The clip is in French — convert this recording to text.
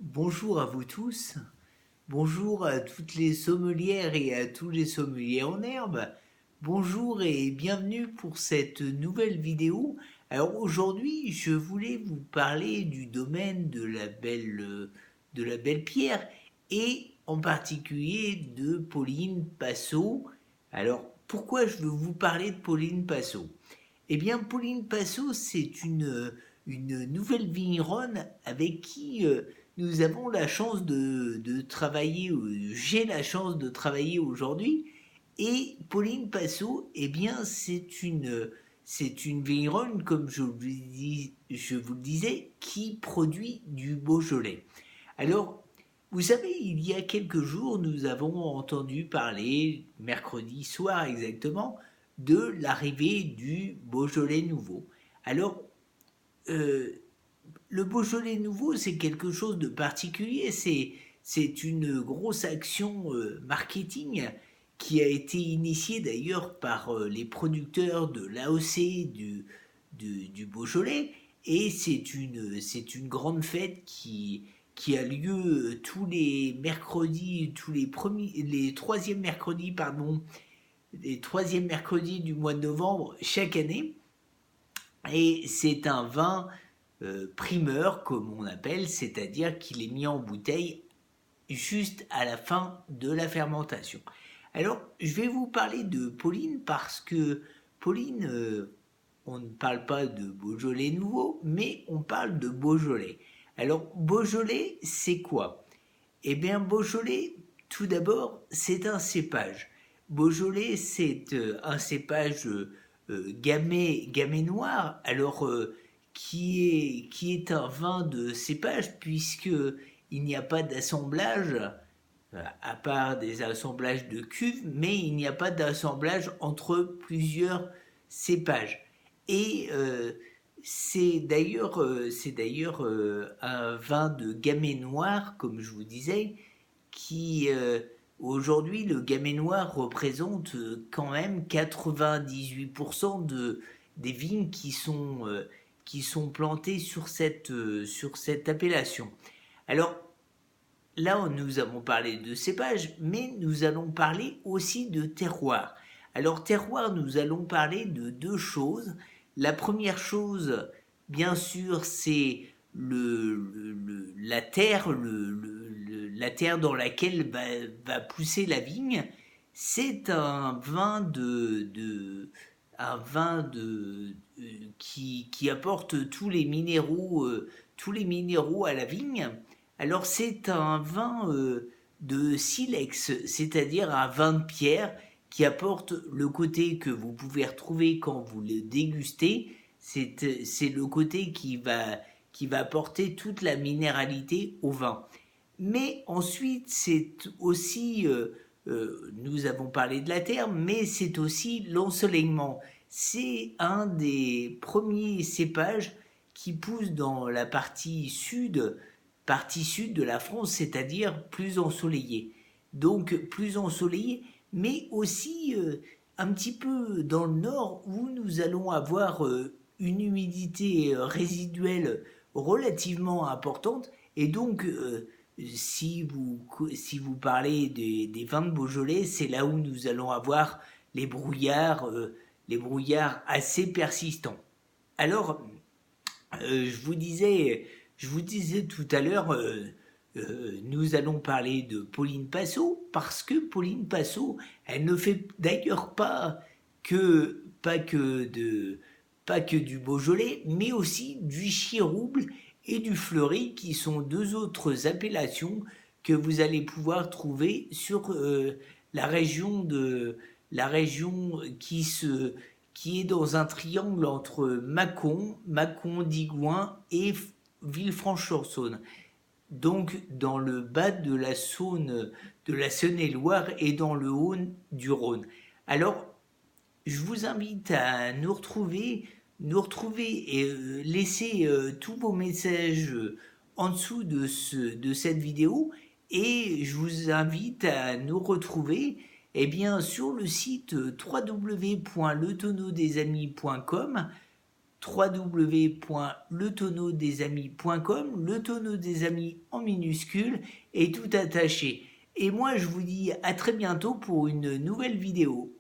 Bonjour à vous tous, bonjour à toutes les sommelières et à tous les sommeliers en herbe, bonjour et bienvenue pour cette nouvelle vidéo. Alors aujourd'hui, je voulais vous parler du domaine de la belle pierre et en particulier de Pauline Passot. Alors pourquoi je veux vous parler de Pauline Passot? Eh bien, Pauline Passot, c'est une nouvelle vigneronne avec qui nous avons la chance de travailler, j'ai la chance de travailler aujourd'hui. Et Pauline Passot, eh bien, c'est une vigneronne, comme je vous le disais, qui produit du Beaujolais. Alors, vous savez, il y a quelques jours, nous avons entendu parler, mercredi soir exactement, de l'arrivée du Beaujolais nouveau. Alors, euh, le Beaujolais nouveau, c'est quelque chose de particulier. C'est une grosse action marketing qui a été initiée d'ailleurs par les producteurs de l'AOC du Beaujolais. Et c'est une grande fête qui a lieu tous les mercredis, les troisièmes mercredis, pardon, les troisièmes mercredis du mois de novembre chaque année. Et c'est un vin primeur, comme on appelle, c'est-à-dire qu'il est mis en bouteille juste à la fin de la fermentation. Alors, je vais vous parler de Pauline parce que Pauline, on ne parle pas de Beaujolais nouveau, mais on parle de Beaujolais. Alors, Beaujolais, c'est quoi? Eh bien, Beaujolais, tout d'abord, c'est un cépage. Beaujolais, c'est un cépage gamay noir, alors qui est un vin de cépage, puisque il n'y a pas d'assemblage, à part des assemblages de cuves, mais il n'y a pas d'assemblage entre plusieurs cépages. Et c'est d'ailleurs un vin de gamay noir, comme je vous disais, qui aujourd'hui le gamay noir représente quand même 98% des vignes qui sont plantées sur cette appellation. Alors là, nous avons parlé de cépage, mais nous allons parler aussi de terroir. Alors terroir, nous allons parler de deux choses. La première chose, bien sûr, c'est la terre, la terre dans laquelle va pousser la vigne. C'est un vin qui apporte tous les minéraux à la vigne. Alors c'est un vin de silex, c'est-à-dire un vin de pierre qui apporte le côté que vous pouvez retrouver quand vous le dégustez. C'est le côté qui va apporter toute la minéralité au vin. Mais ensuite, c'est aussi, nous avons parlé de la terre, mais c'est aussi l'ensoleillement. C'est un des premiers cépages qui pousse dans la partie sud de la France, c'est-à-dire plus ensoleillée. Donc plus ensoleillée, mais aussi un petit peu dans le nord où nous allons avoir une humidité résiduelle relativement importante. Et donc, si vous parlez des vins de Beaujolais, c'est là où nous allons avoir les brouillards assez persistants. Alors, euh, je vous disais, je vous disais tout à l'heure, nous allons parler de Pauline Passot parce que Pauline Passot, elle ne fait d'ailleurs pas que pas que du Beaujolais, mais aussi du Chirouble et du Fleury, qui sont deux autres appellations que vous allez pouvoir trouver sur la région la région qui est dans un triangle entre Mâcon, Digoin et Villefranche-sur-Saône. Donc dans le bas de la Saône-et-Loire et dans le haut du Rhône. Alors, je vous invite à nous retrouver et laisser tous vos messages en dessous de cette vidéo et je vous invite à nous retrouver eh bien, sur le site www.letonneaudesamis.com www.letonneaudesAmis.com, le tonneau des amis en minuscule et tout attaché. Et moi je vous dis à très bientôt pour une nouvelle vidéo.